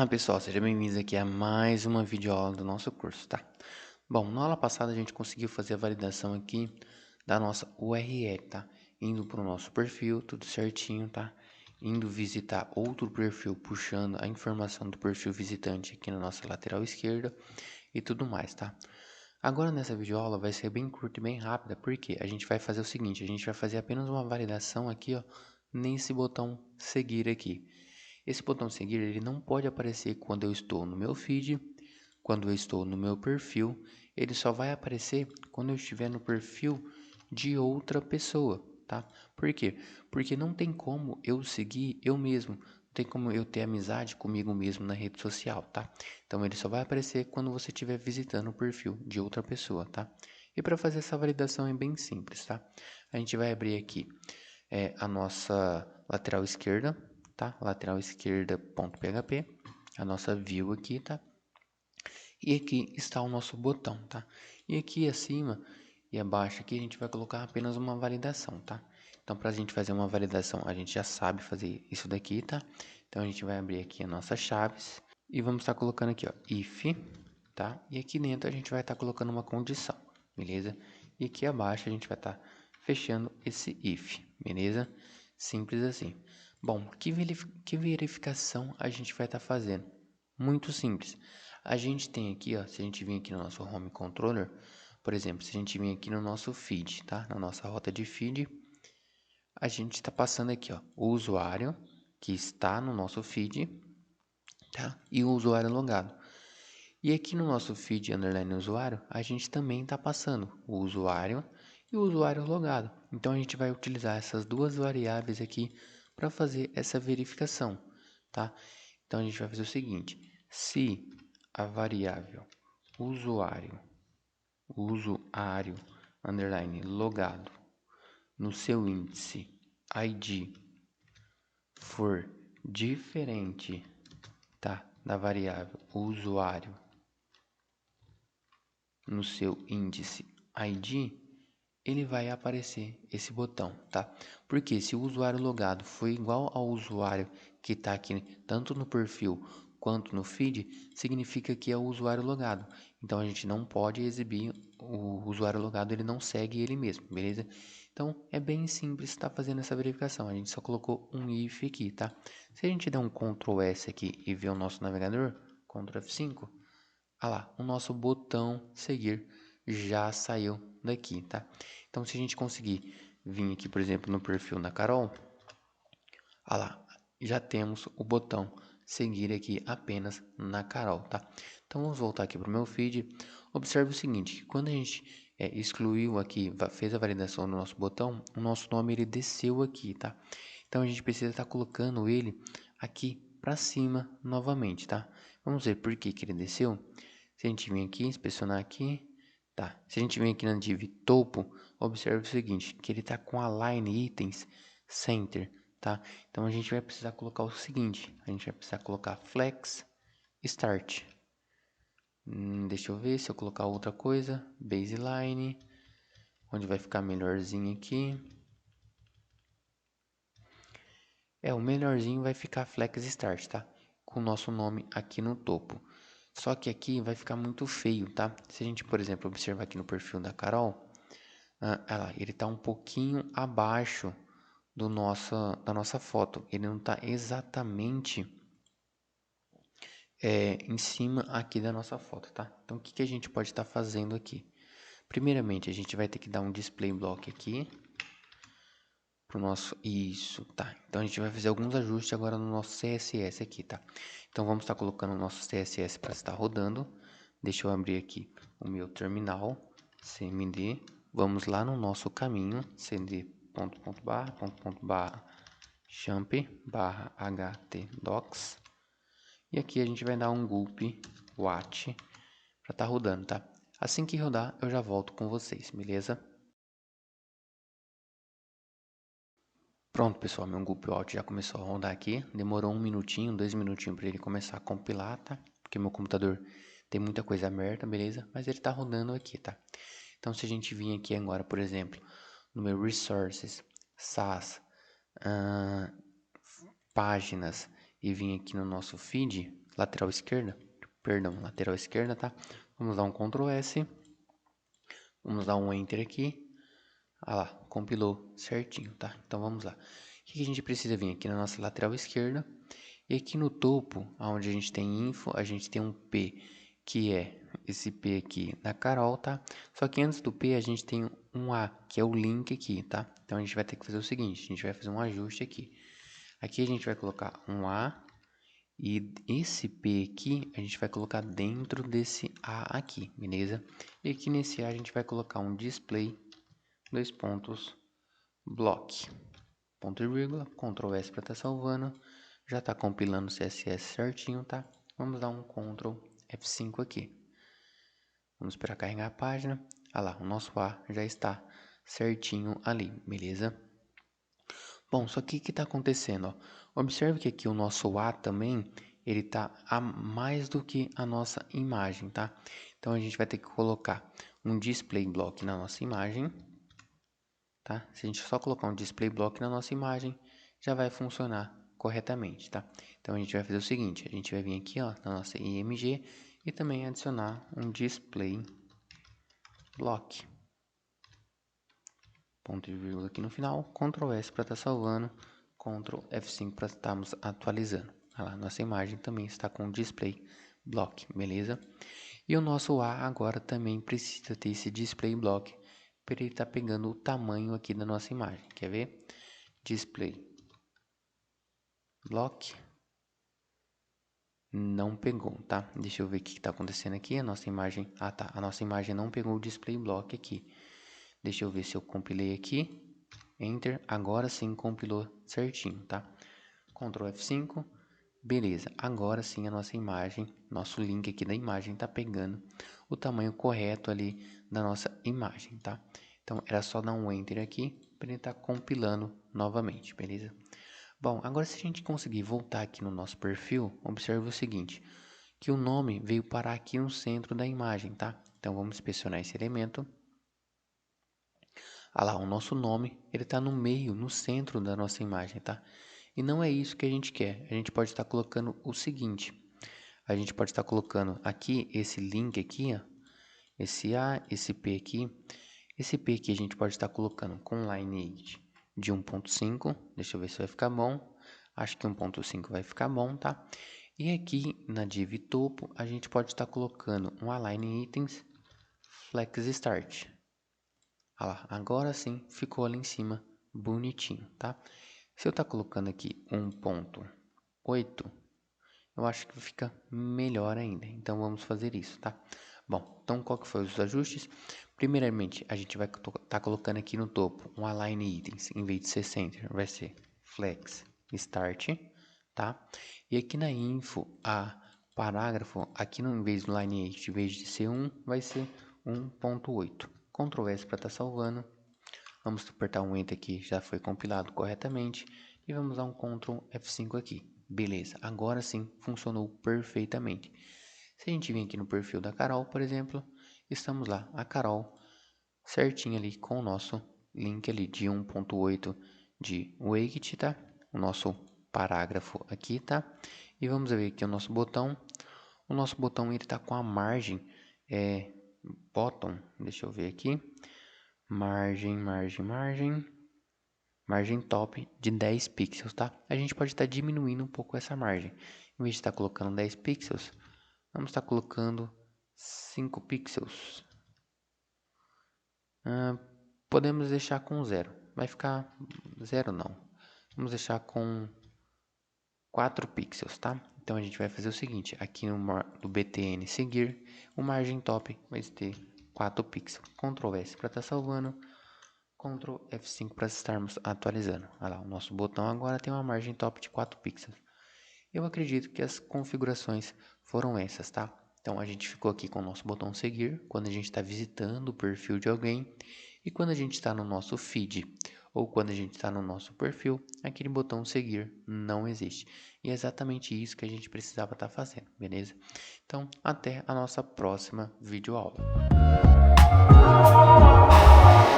Olá pessoal, sejam bem-vindos aqui a mais uma videoaula do nosso curso, tá? Bom, na aula passada a gente conseguiu fazer a validação aqui da nossa URL, tá? Indo para o nosso perfil, tudo certinho, tá? Indo visitar outro perfil, puxando a informação do perfil visitante aqui na nossa lateral esquerda e tudo mais, tá? Agora nessa videoaula vai ser bem curta e bem rápida, porque a gente vai fazer o seguinte, a gente vai fazer apenas uma validação aqui, ó, nesse botão seguir aqui. Esse botão seguir, ele não pode aparecer quando eu estou no meu feed, quando eu estou no meu perfil, ele só vai aparecer quando eu estiver no perfil de outra pessoa, tá? Por quê? Porque não tem como eu seguir eu mesmo, não tem como eu ter amizade comigo mesmo na rede social, tá? Então ele só vai aparecer quando você estiver visitando o perfil de outra pessoa, tá? E para fazer essa validação é bem simples, tá? A gente vai abrir aqui a nossa lateral esquerda, tá? Lateral esquerda.php, a nossa view aqui, tá? E aqui está o nosso botão, tá? E aqui acima e abaixo aqui a gente vai colocar apenas uma validação, tá? Então, para a gente fazer uma validação, a gente já sabe fazer isso daqui, tá? Então, a gente vai abrir aqui as nossas chaves e vamos estar colocando aqui, ó, if, tá? E aqui dentro a gente vai estar colocando uma condição, beleza? E aqui abaixo a gente vai estar fechando esse if, beleza? Simples assim. Bom, que verificação a gente vai estar fazendo? Muito simples. A gente tem aqui, ó, se a gente vir aqui no nosso home controller, por exemplo, se a gente vir aqui no nosso feed, tá? Na nossa rota de feed, a gente está passando aqui, ó, o usuário que está no nosso feed, tá? E o usuário logado. E aqui no nosso feed underline usuário, a gente também está passando o usuário e o usuário logado. Então a gente vai utilizar essas duas variáveis aqui para fazer essa verificação, tá? Então a gente vai fazer o seguinte: se a variável usuário underline logado no seu índice ID for diferente, tá, da variável usuário no seu índice ID, ele vai aparecer esse botão, tá? Porque se o usuário logado for igual ao usuário que está aqui tanto no perfil quanto no feed, significa que é o usuário logado. Então a gente não pode exibir o usuário logado, ele não segue ele mesmo, beleza? Então é bem simples estar fazendo essa verificação. A gente só colocou um if aqui, tá? Se a gente der um Ctrl S aqui e ver o nosso navegador, Ctrl F5, ah lá, o nosso botão seguir já saiu daqui, tá? Então, se a gente conseguir vir aqui, por exemplo, no perfil da Carol, ah lá, já temos o botão seguir aqui apenas na Carol, tá? Então, vamos voltar aqui para o meu feed. Observe o seguinte, quando a gente excluiu aqui, fez a validação do nosso botão, o nosso nome ele desceu aqui, tá? Então, a gente precisa estar colocando ele aqui para cima novamente, tá? Vamos ver por que ele desceu. Se a gente vir aqui, inspecionar aqui, tá? Se a gente vir aqui na div topo, observe o seguinte, que ele está com align itens center, tá? Então a gente vai precisar colocar o seguinte, a gente vai precisar colocar flex start. Deixa eu ver se eu colocar outra coisa, baseline, onde vai ficar melhorzinho aqui. O melhorzinho vai ficar flex start, tá? Com o nosso nome aqui no topo. Só que aqui vai ficar muito feio, tá? Se a gente, por exemplo, observar aqui no perfil da Carol, ele está um pouquinho abaixo da nossa foto. Ele não está exatamente em cima aqui da nossa foto, tá? Então, o que a gente pode estar fazendo aqui? Primeiramente, a gente vai ter que dar um display block aqui pro nosso... Isso, tá. Então, a gente vai fazer alguns ajustes agora no nosso CSS aqui, tá? Então, vamos estar colocando o nosso CSS para estar rodando. Deixa eu abrir aqui o meu terminal, cmd. Vamos lá no nosso caminho, cd.barra champ barra htdocs. E aqui a gente vai dar um gulp watch para estar rodando, tá? Assim que rodar, eu já volto com vocês, beleza? Pronto, pessoal, meu Google Out já começou a rodar aqui. Demorou 1 minutinho, 2 minutinhos para ele começar a compilar, tá? Porque meu computador tem muita coisa aberta, beleza? Mas ele tá rodando aqui, tá? Então, se a gente vir aqui agora, por exemplo, no meu Resources, SAS, páginas, e vir aqui no nosso feed, lateral esquerda, tá? Vamos dar um Ctrl S, vamos dar um Enter aqui. Ah lá, compilou certinho, tá? Então vamos lá. O que a gente precisa vir aqui na nossa lateral esquerda? E aqui no topo, onde a gente tem info, a gente tem um P, que é esse P aqui da Carol, tá? Só que antes do P a gente tem um A, que é o link aqui, tá? Então a gente vai ter que fazer o seguinte, a gente vai fazer um ajuste aqui. Aqui a gente vai colocar um A e esse P aqui a gente vai colocar dentro desse A aqui, beleza? E aqui nesse A a gente vai colocar um display, dois pontos, block, ponto e vírgula, Ctrl S para estar salvando. Já está compilando o CSS certinho, tá? Vamos dar um Ctrl F5 aqui. Vamos esperar carregar a página. Ah lá, o nosso A já está certinho ali, beleza? Bom, só que o que está acontecendo? Ó? Observe que aqui o nosso A também, ele está a mais do que a nossa imagem, tá? Então a gente vai ter que colocar um display block na nossa imagem, tá? Se a gente só colocar um display block na nossa imagem, já vai funcionar corretamente, tá? Então a gente vai fazer o seguinte, a gente vai vir aqui, ó, na nossa IMG e também adicionar um display block. Ponto e vírgula aqui no final, Ctrl S para estar salvando, Ctrl F5 para estarmos atualizando. Olha lá, nossa imagem também está com display block, beleza? E o nosso A agora também precisa ter esse display block para ele estar pegando o tamanho aqui da nossa imagem. Quer ver? Display block não pegou, tá? Deixa eu ver o que está acontecendo aqui. A nossa imagem, tá. A nossa imagem não pegou o display block aqui. Deixa eu ver se eu compilei aqui. Enter, agora sim compilou certinho, tá? Ctrl F5, beleza. Agora sim a nossa imagem, nosso link aqui da imagem tá pegando o tamanho correto ali da nossa imagem, tá? Então era só dar um Enter aqui para ele estar compilando novamente, beleza? Bom, agora se a gente conseguir voltar aqui no nosso perfil, observe o seguinte, que o nome veio parar aqui no centro da imagem, tá? Então vamos inspecionar esse elemento. Ah lá, o nosso nome, ele está no meio, no centro da nossa imagem, tá? E não é isso que a gente quer. A gente pode estar colocando o seguinte. A gente pode estar colocando aqui, esse link aqui, ó. Esse A, esse P aqui. Esse P aqui a gente pode estar colocando com lineage de 1.5. Deixa eu ver se vai ficar bom. Acho que 1.5 vai ficar bom, tá? E aqui na div topo, a gente pode estar colocando um align items flex start. Olha lá, agora sim ficou ali em cima bonitinho, tá? Se eu estar colocando aqui 1.8, eu acho que fica melhor ainda. Então vamos fazer isso, tá? Bom, então qual que foi os ajustes? Primeiramente, a gente vai estar colocando aqui no topo um align items, em vez de ser center, vai ser flex start, tá? E aqui na info, a parágrafo, aqui no, em vez do lineage, em vez de ser 1, vai ser 1.8. Ctrl S para estar salvando. Vamos apertar um Enter aqui, já foi compilado corretamente. E vamos dar um Ctrl F5 aqui. Beleza, agora sim funcionou perfeitamente. Se a gente vir aqui no perfil da Carol, por exemplo, estamos lá, a Carol, certinho ali com o nosso link ali de 1.8 de Wait, tá? O nosso parágrafo aqui, tá? E vamos ver aqui o nosso botão. O nosso botão ele tá com a margem, bottom, deixa eu ver aqui, margem top de 10 pixels, tá? A gente pode estar diminuindo um pouco essa margem. Em vez de estar colocando 10 pixels, vamos estar colocando 5 pixels. Podemos deixar com 0. Vai ficar 0 não. Vamos deixar com 4 pixels, tá? Então a gente vai fazer o seguinte, aqui no btn seguir, o margem top vai ter 4 pixels. Ctrl S para estar salvando, Ctrl F5 para estarmos atualizando. Olha lá, o nosso botão agora tem uma margem top de 4 pixels. Eu acredito que as configurações foram essas, tá? Então a gente ficou aqui com o nosso botão seguir quando a gente está visitando o perfil de alguém e quando a gente está no nosso feed ou quando a gente está no nosso perfil, aquele botão seguir não existe. E é exatamente isso que a gente precisava estar fazendo, beleza? Então até a nossa próxima videoaula.